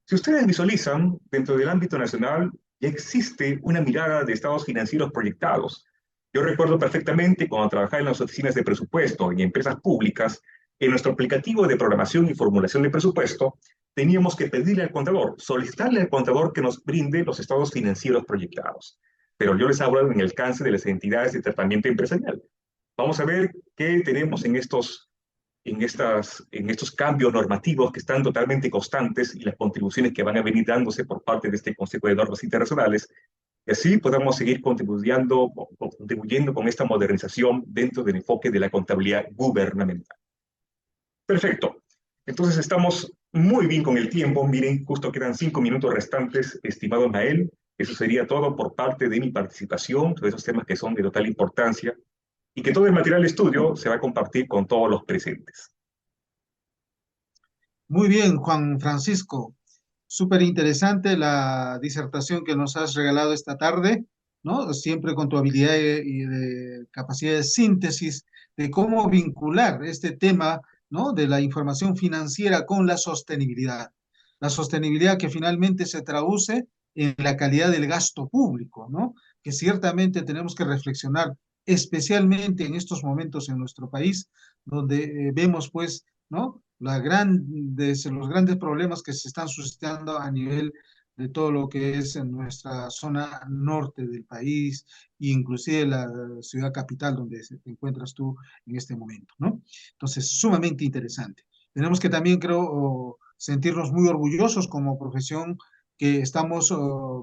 Si ustedes visualizan, dentro del ámbito nacional ya existe una mirada de estados financieros proyectados. Yo recuerdo perfectamente cuando trabajaba en las oficinas de presupuesto y empresas públicas, en nuestro aplicativo de programación y formulación de presupuesto, teníamos que pedirle al contador, solicitarle al contador que nos brinde los estados financieros proyectados. Pero yo les hablo en el alcance de las entidades de tratamiento empresarial. Vamos a ver qué tenemos en estos cambios normativos que están totalmente constantes y las contribuciones que van a venir dándose por parte de este Consejo de Normas Internacionales, y así podamos seguir contribuyendo con esta modernización dentro del enfoque de la contabilidad gubernamental. Perfecto. Entonces estamos muy bien con el tiempo. Miren, justo quedan 5 minutos restantes, estimado Nael. Eso sería todo por parte de mi participación, todos esos temas que son de total importancia, y que todo el material de estudio se va a compartir con todos los presentes. Muy bien, Juan Francisco. Súper interesante la disertación que nos has regalado esta tarde, ¿no? Siempre con tu habilidad y de capacidad de síntesis de cómo vincular este tema, ¿no? De la información financiera con la sostenibilidad. La sostenibilidad que finalmente se traduce en la calidad del gasto público, ¿no? Que ciertamente tenemos que reflexionar, especialmente en estos momentos en nuestro país, donde vemos, pues, ¿no? Los grandes problemas que se están suscitando a nivel de todo lo que es en nuestra zona norte del país, e inclusive la ciudad capital donde te encuentras tú en este momento, ¿no? Entonces, sumamente interesante. Tenemos que también, creo, sentirnos muy orgullosos como profesión que estamos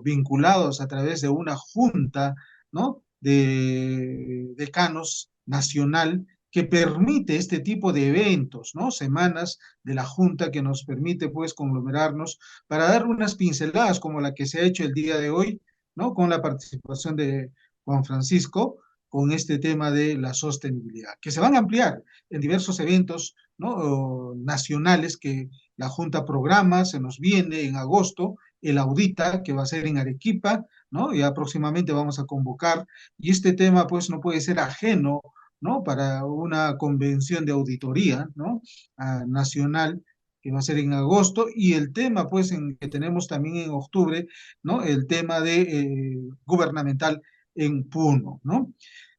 vinculados a través de una junta, ¿no? De decanos nacional que permite este tipo de eventos, ¿no? Semanas de la Junta que nos permite, pues, conglomerarnos para dar unas pinceladas como la que se ha hecho el día de hoy, ¿no? Con la participación de Juan Francisco, con este tema de la sostenibilidad, que se van a ampliar en diversos eventos, ¿no? Nacionales que la Junta programa, se nos viene en agosto, el Audita, que va a ser en Arequipa, ¿no? Ya próximamente vamos a convocar, y este tema, pues, no puede ser ajeno, ¿no? Para una convención de auditoría, ¿no? Nacional, que va a ser en agosto, y el tema, pues, que tenemos también en octubre, ¿no? El tema de gubernamental en Puno, ¿no?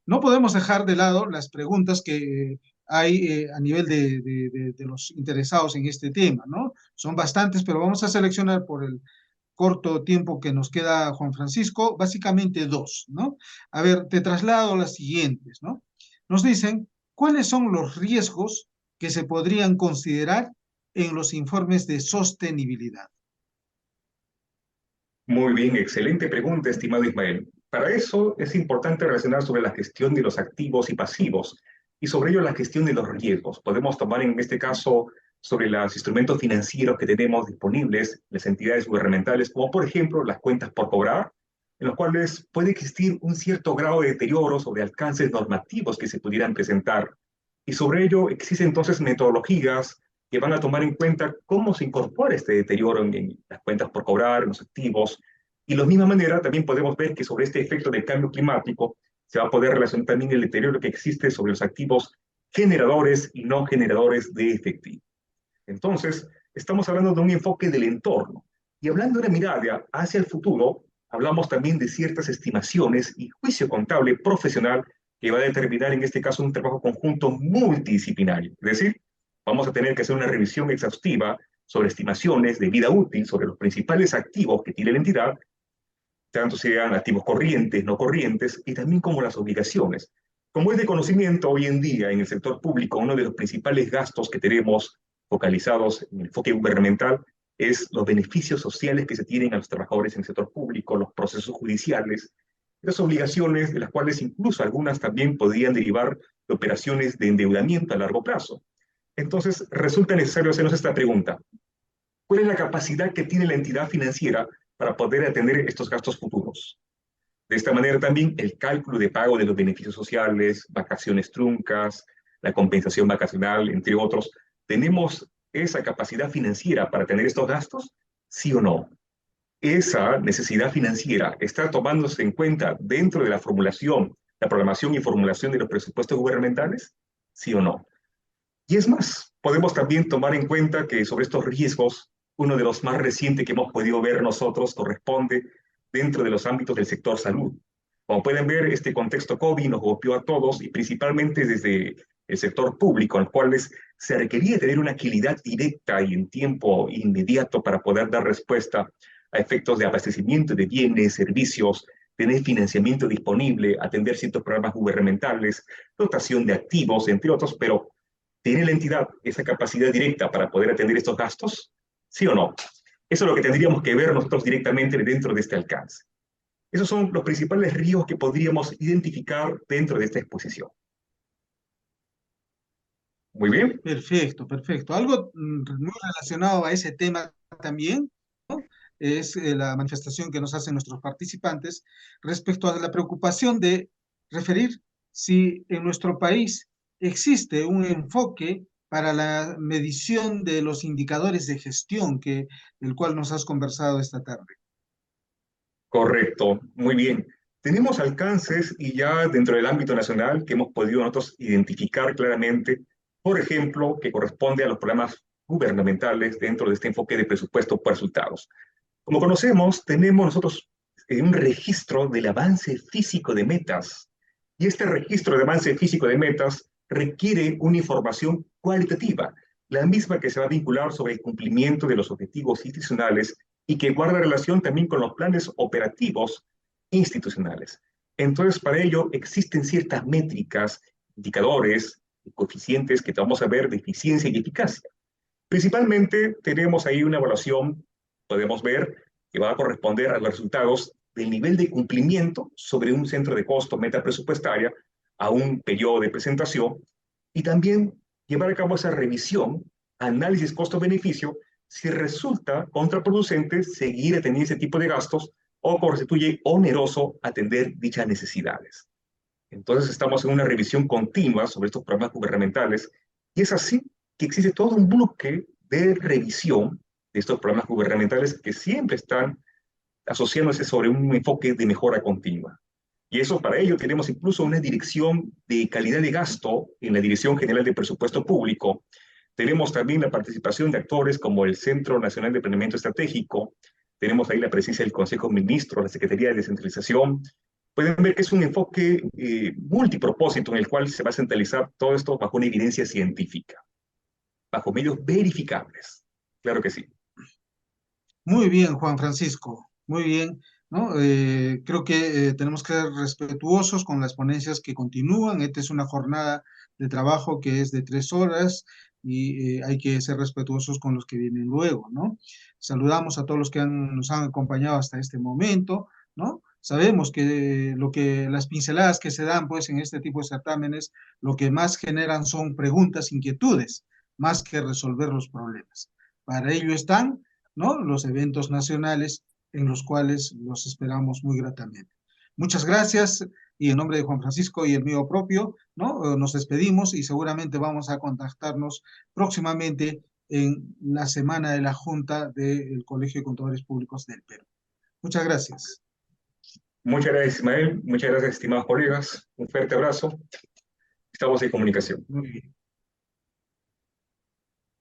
No podemos dejar de lado las preguntas que hay a nivel de los interesados en este tema, ¿no? Son bastantes, pero vamos a seleccionar por el corto tiempo que nos queda, Juan Francisco, básicamente dos, ¿no? A ver, te traslado las siguientes, ¿no? Nos dicen, ¿cuáles son los riesgos que se podrían considerar en los informes de sostenibilidad? Muy bien, excelente pregunta, estimado Ismael. Para eso es importante relacionar sobre la gestión de los activos y pasivos y sobre ello la gestión de los riesgos. Podemos tomar en este caso sobre los instrumentos financieros que tenemos disponibles, las entidades gubernamentales, como por ejemplo las cuentas por cobrar, en los cuales puede existir un cierto grado de deterioro sobre alcances normativos que se pudieran presentar. Y sobre ello existen entonces metodologías que van a tomar en cuenta cómo se incorpora este deterioro en las cuentas por cobrar, en los activos. Y de la misma manera también podemos ver que sobre este efecto del cambio climático se va a poder relacionar también el deterioro que existe sobre los activos generadores y no generadores de efectivo. Entonces, estamos hablando de un enfoque del entorno. Y hablando de una mirada hacia el futuro, hablamos también de ciertas estimaciones y juicio contable profesional que va a determinar en este caso un trabajo conjunto multidisciplinario. Es decir, vamos a tener que hacer una revisión exhaustiva sobre estimaciones de vida útil, sobre los principales activos que tiene la entidad, tanto sean activos corrientes, no corrientes, y también como las obligaciones. Como es de conocimiento hoy en día en el sector público, uno de los principales gastos que tenemos focalizados en el enfoque gubernamental es los beneficios sociales que se tienen a los trabajadores en el sector público, los procesos judiciales, las obligaciones de las cuales incluso algunas también podrían derivar de operaciones de endeudamiento a largo plazo. Entonces, resulta necesario hacernos esta pregunta. ¿Cuál es la capacidad que tiene la entidad financiera para poder atender estos gastos futuros? De esta manera también el cálculo de pago de los beneficios sociales, vacaciones truncas, la compensación vacacional, entre otros, ¿tenemos esa capacidad financiera para tener estos gastos? ¿Sí o no? ¿Esa necesidad financiera está tomándose en cuenta dentro de la formulación, la programación y formulación de los presupuestos gubernamentales? ¿Sí o no? Y es más, podemos también tomar en cuenta que sobre estos riesgos, uno de los más recientes que hemos podido ver nosotros corresponde dentro de los ámbitos del sector salud. Como pueden ver, este contexto COVID nos golpeó a todos y principalmente desde el sector público, en el cual se requería tener una agilidad directa y en tiempo inmediato para poder dar respuesta a efectos de abastecimiento de bienes, servicios, tener financiamiento disponible, atender ciertos programas gubernamentales, dotación de activos, entre otros, pero ¿tiene la entidad esa capacidad directa para poder atender estos gastos? ¿Sí o no? Eso es lo que tendríamos que ver nosotros directamente dentro de este alcance. Esos son los principales riesgos que podríamos identificar dentro de esta exposición. Muy bien. Perfecto, perfecto. Algo muy relacionado a ese tema también, ¿no? Es la manifestación que nos hacen nuestros participantes respecto a la preocupación de referir si en nuestro país existe un enfoque para la medición de los indicadores de gestión del cual nos has conversado esta tarde. Correcto, muy bien. Tenemos alcances y ya dentro del ámbito nacional que hemos podido nosotros identificar claramente, por ejemplo, que corresponde a los programas gubernamentales dentro de este enfoque de presupuesto por resultados. Como conocemos, tenemos nosotros un registro del avance físico de metas y este registro de avance físico de metas requiere una información cualitativa, la misma que se va a vincular sobre el cumplimiento de los objetivos institucionales y que guarda relación también con los planes operativos institucionales. Entonces, para ello existen ciertas métricas, indicadores, coeficientes que vamos a ver de eficiencia y eficacia. Principalmente tenemos ahí una evaluación, podemos ver, que va a corresponder a los resultados del nivel de cumplimiento sobre un centro de costo meta presupuestaria a un periodo de presentación y también llevar a cabo esa revisión, análisis costo-beneficio, si resulta contraproducente seguir atendiendo ese tipo de gastos o constituye oneroso atender dichas necesidades. Entonces estamos en una revisión continua sobre estos programas gubernamentales y es así que existe todo un bloque de revisión de estos programas gubernamentales que siempre están asociándose sobre un enfoque de mejora continua. Y eso para ello tenemos incluso una dirección de calidad de gasto en la Dirección General de Presupuesto Público. Tenemos también la participación de actores como el Centro Nacional de Planeamiento Estratégico. Tenemos ahí la presencia del Consejo de Ministros, la Secretaría de Descentralización. Pueden ver que es un enfoque multipropósito en el cual se va a centralizar todo esto bajo una evidencia científica, bajo medios verificables. Claro que sí. Muy bien, Juan Francisco, muy bien, ¿no? Creo que tenemos que ser respetuosos con las ponencias que continúan. Esta es una jornada de trabajo que es de 3 horas y hay que ser respetuosos con los que vienen luego, ¿no? Saludamos a todos los que nos han acompañado hasta este momento, ¿no? Sabemos que las pinceladas que se dan, pues, en este tipo de certámenes, lo que más generan son preguntas, inquietudes, más que resolver los problemas. Para ello están, ¿no?, los eventos nacionales en los cuales los esperamos muy gratamente. Muchas gracias y en nombre de Juan Francisco y el mío propio, ¿no?, nos despedimos y seguramente vamos a contactarnos próximamente en la semana de la Junta del Colegio de Contadores Públicos del Perú. Muchas gracias. Muchas gracias, Ismael. Muchas gracias, estimados colegas. Un fuerte abrazo. Estamos en comunicación. Muy bien.